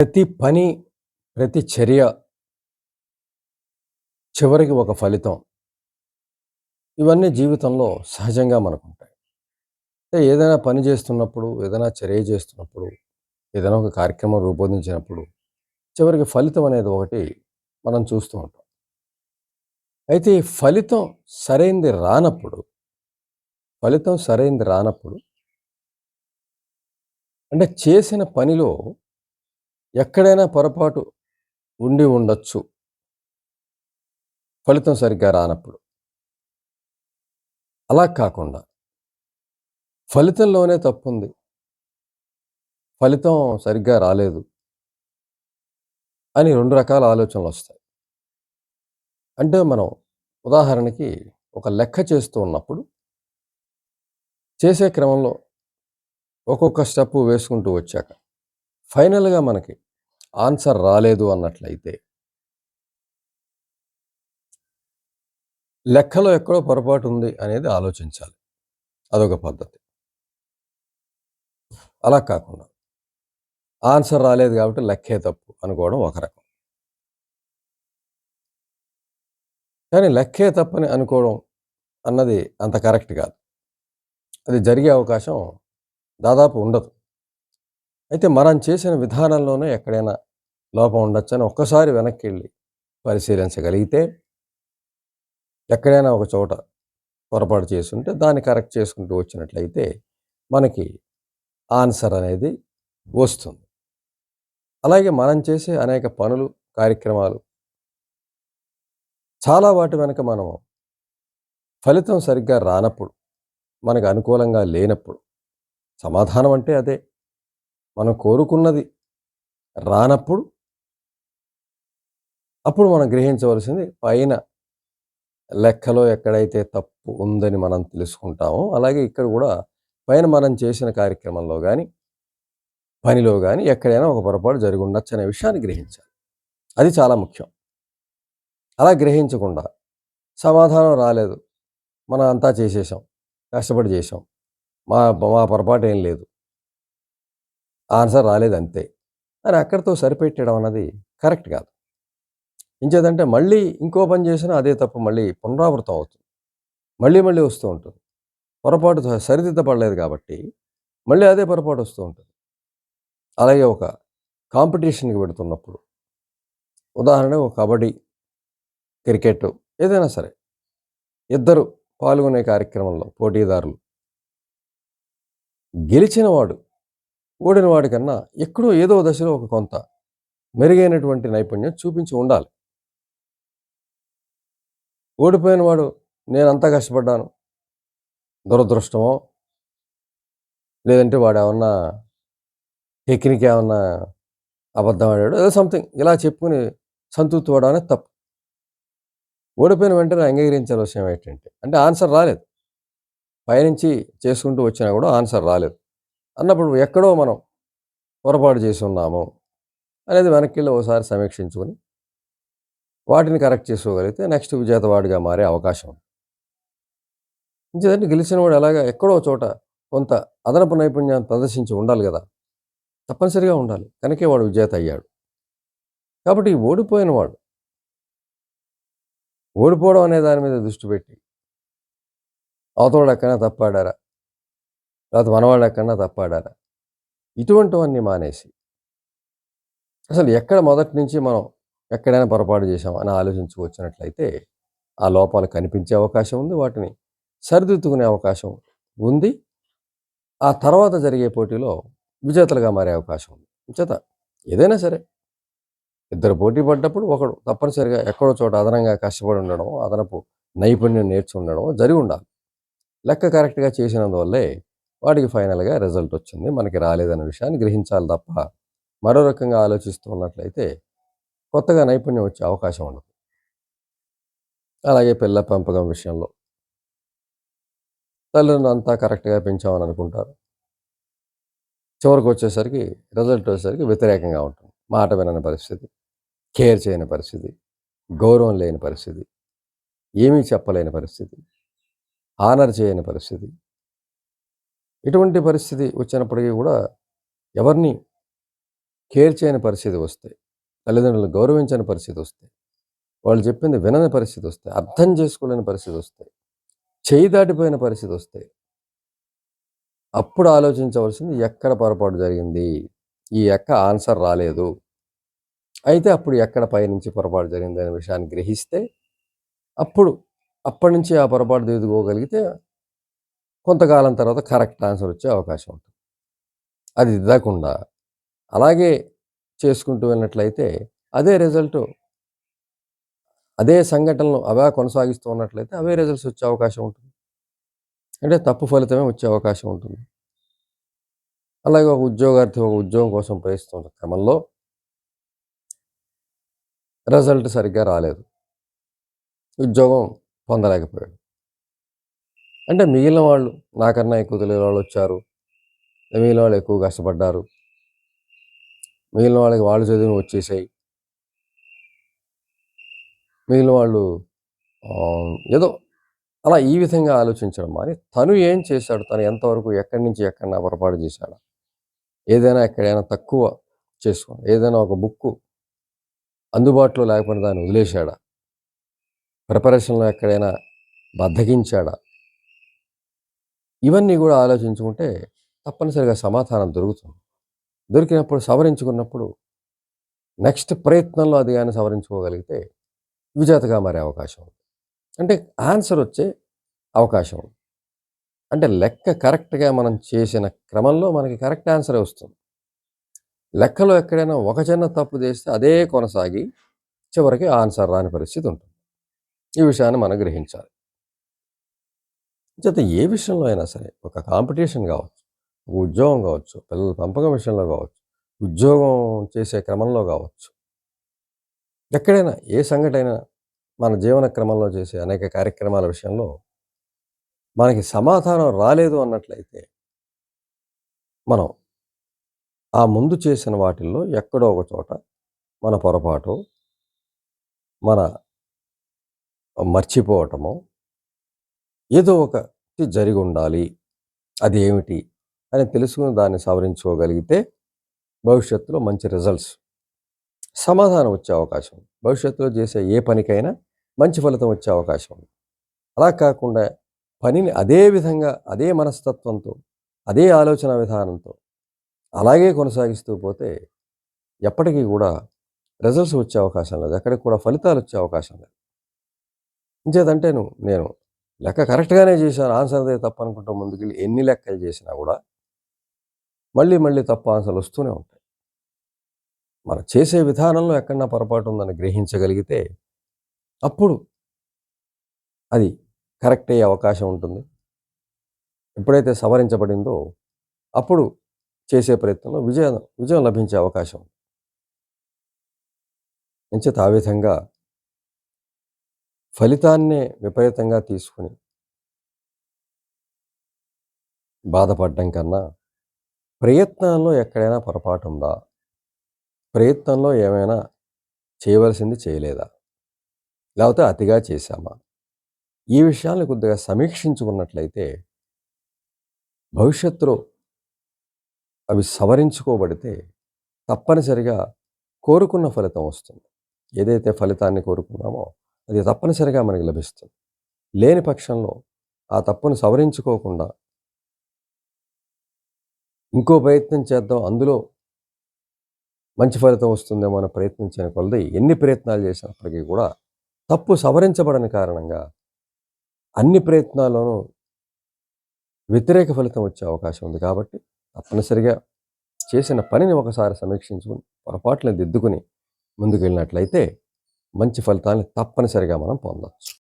ప్రతి పని, ప్రతి చర్య చివరికి ఒక ఫలితం. ఇవన్నీ జీవితంలో సహజంగా మనకుంటాయి. అంటే ఏదైనా పని చేస్తున్నప్పుడు, ఏదైనా చర్య చేస్తున్నప్పుడు, ఏదైనా ఒక కార్యక్రమం రూపొందించినప్పుడు, చివరికి ఫలితం అనేది ఒకటి మనం చూస్తూ ఉంటాం. అయితే ఈ ఫలితం సరైంది రానప్పుడు అంటే చేసిన పనిలో ఎక్కడైనా పొరపాటు ఉండి ఉండొచ్చు. ఫలితం సరిగ్గా రానప్పుడు. అలా కాకుండా ఫలితంలోనే తప్పుంది. ఫలితం సరిగ్గా రాలేదు అని 2 రకాల ఆలోచనలొస్తాయి. అంటే మనం ఉదాహరణకి ఒక లెక్క చేస్తూ ఉన్నప్పుడు, చేసే క్రమంలో ఒక్కొక్క స్టెప్ వేసుకుంటూ వచ్చాక, ఫైనల్‌గా మనకి ఆన్సర్ రాలేదు అన్నట్లయితే, లెక్కలో ఎక్కడో పొరపాటు ఉంది అనేది ఆలోచించాలి. అదొక పద్ధతి. అలా కాకుండా ఆన్సర్ రాలేదు కాబట్టి లెక్కే తప్పు అనుకోవడం ఒక రకం. కానీ లెక్కే తప్పని అనుకోవడం అన్నది అంత కరెక్ట్ కాదు. అది జరిగే అవకాశం దాదాపు ఉండదు. అయితే మనం చేసిన విధానంలోనే ఎక్కడైనా లోపం ఉండొచ్చని ఒక్కసారి వెనక్కెళ్ళి పరిశీలించగలిగితే, ఎక్కడైనా ఒక చోట పొరపాటు చేసుంటే దాన్ని కరెక్ట్ చేసుకుంటూ వచ్చినట్లయితే మనకి ఆన్సర్ అనేది వస్తుంది. అలాగే మనం చేసే అనేక పనులు, కార్యక్రమాలు చాలా వాటి వెనక మనం ఫలితం సరిగ్గా రానప్పుడు, మనకు అనుకూలంగా లేనప్పుడు, సమాధానం అంటే అదే. మనం కోరుకున్నది రానప్పుడు, అప్పుడు మనం గ్రహించవలసింది పైన లెక్కలో ఎక్కడైతే తప్పు ఉందని మనం తెలుసుకుంటామో, అలాగే ఇక్కడ కూడా పైన మనం చేసిన కార్యక్రమంలో గానీ, పనిలో గానీ ఎక్కడైనా ఒక పొరపాటు జరిగుండొచ్చనే విషయాన్ని గ్రహించాలి. అది చాలా ముఖ్యం. అలా గ్రహించకుండా సమాధానం రాలేదు. మనం అంతా చేసేసాం. కష్టపడి చేశాం. మా మా పొరపాటేం లేదు. ఆన్సర్ రాలేదంతే అని అక్కడితో సరిపెట్టడం అన్నది కరెక్ట్ కాదు. ఇంచేతంటే మళ్ళీ ఇంకో పని చేసినా అదే తప్పు మళ్ళీ పునరావృతం అవుతుంది. మళ్ళీ మళ్ళీ వస్తూ ఉంటుంది. పొరపాటు సరిదిద్దపడలేదు కాబట్టి మళ్ళీ అదే పొరపాటు వస్తూ ఉంటుంది. అలాగే ఒక కాంపిటీషన్‌కి వెడుతున్నప్పుడు ఉదాహరణకు ఒక కబడ్డీ, క్రికెట్ ఏదైనా సరే ఇద్దరు పాల్గొనే కార్యక్రమంలో పోటీదారులు గెలిచిన వాడు ఓడిన వాడికన్నా ఎక్కడో ఏదో దశలో ఒక కొంత మెరుగైనటువంటి నైపుణ్యం చూపించి ఉండాలి. ఓడిపోయిన వాడు నేనంతా కష్టపడ్డాను. దురదృష్టమో లేదంటే వాడేమన్నా టెక్నిక్ ఏమన్నా అబద్ధం ఆడాడో ఏదో సంథింగ్ ఇలా చెప్పుకొని సంతృప్తి పడడం అనేది తప్పు. ఓడిపోయిన వెంటనే అంగీకరించాల్సిన విషయం ఏంటంటే అంటే ఆన్సర్ రాలేదు. పైనుంచి చేసుకుంటూ వచ్చినా కూడా ఆన్సర్ రాలేదు. అన్నప్పుడు ఎక్కడో మనం పొరపాటు చేసి ఉన్నాము అనేది వెనక్కిళ్ళి ఓసారి సమీక్షించుకొని వాటిని కరెక్ట్ చేసుకోగలిగితే నెక్స్ట్ విజేతవాడిగా మారే అవకాశం ఉంది. ఇంకేదంటే గెలిచిన వాడు ఎలాగా ఎక్కడో చోట కొంత అదనపు నైపుణ్యాన్ని ప్రదర్శించి ఉండాలి కదా! తప్పనిసరిగా ఉండాలి. కనుకే వాడు విజేత అయ్యాడు. కాబట్టి ఓడిపోయిన వాడు ఓడిపోవడం అనే దాని మీద దృష్టి పెట్టి అవతలోడు ఎక్కడైనా తప్పాడారా? లేకపోతే మనవాళ్ళు ఎక్కడైనా తప్పాడారా? ఇటువంటివన్నీ మానేసి అసలు ఎక్కడ మొదటి నుంచి మనం ఎక్కడైనా పొరపాటు చేశాం అని ఆలోచించుకొచ్చినట్లయితే ఆ లోపాలు కనిపించే అవకాశం ఉంది. వాటిని సరిదిద్దుకునే అవకాశం ఉంది. ఆ తర్వాత జరిగే పోటీలో విజేతలుగా మారే అవకాశం ఉంది. అంచేత ఏదైనా సరే ఇద్దరు పోటీ పడ్డప్పుడు ఒకడు తప్పనిసరిగా ఎక్కడో చోట అదనంగా కష్టపడి ఉండడం, అదనపు నైపుణ్యం నేర్చి ఉండడం జరిగి ఉండాలి. లెక్క కరెక్ట్‌గా చేసినందువల్లే వాడికి ఫైనల్‌గా రిజల్ట్ వచ్చింది. మనకి రాలేదనే విషయాన్ని గ్రహించాలి తప్ప మరో రకంగా ఆలోచిస్తూ ఉన్నట్లయితే కొత్తగా నైపుణ్యం వచ్చే అవకాశం ఉండదు. అలాగే పిల్ల పెంపకం విషయంలో తల్లిదండ్రులు అంతా కరెక్ట్‌గా పెంచామని అనుకుంటారు. చివరికొచ్చేసరికి రిజల్ట్ వచ్చేసరికి వ్యతిరేకంగా ఉంటుంది. మాట వినని పరిస్థితి, కేర్ చేయని పరిస్థితి, గౌరవం లేని పరిస్థితి, ఏమీ చెప్పలేని పరిస్థితి, హానర్ చేయని పరిస్థితి. ఇటువంటి పరిస్థితి వచ్చినప్పటికీ కూడా ఎవరిని కేర్ చేయని పరిస్థితి వస్తే, తల్లిదండ్రులు గౌరవించని పరిస్థితి వస్తే, వాళ్ళు చెప్పింది వినని పరిస్థితి వస్తే, అర్థం చేసుకోలేని పరిస్థితి వస్తే, చేయి దాటిపోయిన పరిస్థితి వస్తే, అప్పుడు ఆలోచించవలసింది ఎక్కడ పొరపాటు జరిగింది? ఈ ఎక్క ఆన్సర్ రాలేదు. అయితే అప్పుడు ఎక్కడ పైనుంచి పొరపాటు జరిగిందనే విషయాన్ని గ్రహిస్తే, అప్పుడు అప్పటినుంచి ఆ పొరపాటు దిద్దుకోగలిగితే కొంతకాలం తర్వాత కరెక్ట్ ఆన్సర్ వచ్చే అవకాశం ఉంటుంది. అది దిద్దకుండా అలాగే చేసుకుంటూ వెళ్ళినట్లయితే అదే రిజల్టు, అదే సంఘటనలు అవే కొనసాగిస్తూ ఉన్నట్లయితే అవే రిజల్ట్స్ వచ్చే అవకాశం ఉంటుంది. అంటే తప్పు ఫలితమే వచ్చే అవకాశం ఉంటుంది. అలాగే ఒక ఉద్యోగార్థి ఒక ఉద్యోగం కోసం ప్రయత్నిస్తున్న క్రమంలో రిజల్ట్ సరిగ్గా రాలేదు. ఉద్యోగం పొందలేకపోయాడు. అంటే మిగిలిన వాళ్ళు నాకన్నా ఎక్కువ తెలియని వాళ్ళు వచ్చారు. మిగిలిన వాళ్ళు ఎక్కువ కష్టపడ్డారు. మిగిలిన వాళ్ళకి వాళ్ళు చదివినవి వచ్చేసాయి. మిగిలిన వాళ్ళు ఏదో అలా ఈ విధంగా ఆలోచించడం మాని తను ఏం చేశాడు? తను ఎంతవరకు ఎక్కడి నుంచి ఎక్కడన్నా పొరపాటు చేశాడా? ఏదైనా ఎక్కడైనా తక్కువ చేసుకోండి. ఏదైనా ఒక బుక్కు అందుబాటులో లేకపోయినా దాన్ని వదిలేశాడా? ప్రిపరేషన్‌లో ఎక్కడైనా బద్ధకించాడా? ఇవన్నీ గూడా ఆలోచించుకుంటే తప్పనిసరిగా సమాధానం దొరుకుతుంది. దొరికినప్పుడు సవరించుకున్నప్పుడు నెక్స్ట్ ప్రయత్నంలో అది గాని సవరించుకోగలిగితే విజేతగా మారే అవకాశం ఉంది. అంటే ఆన్సర్ వచ్చే అవకాశం ఉంది. అంటే లెక్క కరెక్ట్‌గా మనం చేసిన క్రమంలో మనకి కరెక్ట్ ఆన్సరే వస్తుంది. లెక్కలో ఎక్కడైనా ఒక చిన్న తప్పు చేస్తే అదే కొనసాగి చివరికి ఆన్సర్ రాని పరిస్థితి ఉంటుంది. ఈ విషయాన్ని మనం గ్రహించాలి. చేత ఏ విషయంలో అయినా సరే ఒక కాంపిటీషన్ కావచ్చు, ఒక ఉద్యోగం కావచ్చు, పిల్లల పెంపకం విషయంలో కావచ్చు, ఉద్యోగం చేసే క్రమంలో కావచ్చు, ఎక్కడైనా ఏ సంఘటన మన జీవన క్రమంలో చేసే అనేక కార్యక్రమాల విషయంలో మనకి సమాధానం రాలేదు అన్నట్లయితే మనం ఆ ముందు చేసిన వాటిల్లో ఎక్కడో ఒక చోట మన పొరపాటు, మన మర్చిపోవటమో ఏదో ఒకటి జరిగి ఉండాలి. అది ఏమిటి అని తెలుసుకుని దాన్ని సవరించుకోగలిగితే భవిష్యత్తులో మంచి రిజల్ట్స్, సమాధానం వచ్చే అవకాశం ఉంది. భవిష్యత్తులో చేసే ఏ పనికైనా మంచి ఫలితం వచ్చే అవకాశం ఉంది. అలా కాకుండా పనిని అదే విధంగా, అదే మనస్తత్వంతో, అదే ఆలోచన విధానంతో అలాగే కొనసాగిస్తూ పోతే ఎప్పటికీ కూడా రిజల్ట్స్ వచ్చే అవకాశం లేదు. ఎక్కడికి కూడా ఫలితాలు వచ్చే అవకాశం లేదు. ఇంచేతంటే నేను లెక్క కరెక్ట్‌గానే చేశాను, ఆన్సర్ అదే తప్పు అనుకుంటూ ముందుకెళ్ళి ఎన్ని లెక్కలు చేసినా కూడా మళ్ళీ మళ్ళీ తప్పు ఆన్సర్‌లు వస్తూనే ఉంటాయి. మనం చేసే విధానంలో ఎక్కడన్నా పొరపాటు ఉందని గ్రహించగలిగితే అప్పుడు అది కరెక్ట్ అయ్యే అవకాశం ఉంటుంది. ఎప్పుడైతే సవరించబడిందో అప్పుడు చేసే ప్రయత్నంలో విజయం లభించే అవకాశం ఉంది. ఎంచేత ఆ విధంగా ఫలితాన్నే విపరీతంగా తీసుకుని బాధపడడం కన్నా ప్రయత్నాల్లో ఎక్కడైనా పొరపాటు ఉందా? ప్రయత్నంలో ఏమైనా చేయవలసింది చేయలేదా? లేకపోతే అతిగా చేశామా? ఈ విషయాల్ని కొద్దిగా సమీక్షించుకున్నట్లయితే భవిష్యత్తులో అవి సవరించుకోబడితే తప్పనిసరిగా కోరుకున్న ఫలితం వస్తుంది. ఏదైతే ఫలితాన్ని కోరుకున్నామో అది తప్పనిసరిగా మనకి లభిస్తుంది. లేని పక్షంలో ఆ తప్పును సవరించుకోకుండా ఇంకో ప్రయత్నం చేద్దాం, అందులో మంచి ఫలితం వస్తుందేమో అని ప్రయత్నించిన కొలది ఎన్ని ప్రయత్నాలు చేసినప్పటికీ కూడా తప్పు సవరించబడని కారణంగా అన్ని ప్రయత్నాల్లోనూ వ్యతిరేక ఫలితం వచ్చే అవకాశం ఉంది. కాబట్టి తప్పనిసరిగా చేసిన పనిని ఒకసారి సమీక్షించుకుని పొరపాట్లను దిద్దుకుని ముందుకెళ్ళినట్లయితే మంచి ఫలితాన్ని తప్పనిసరిగా మనం పొందవచ్చు.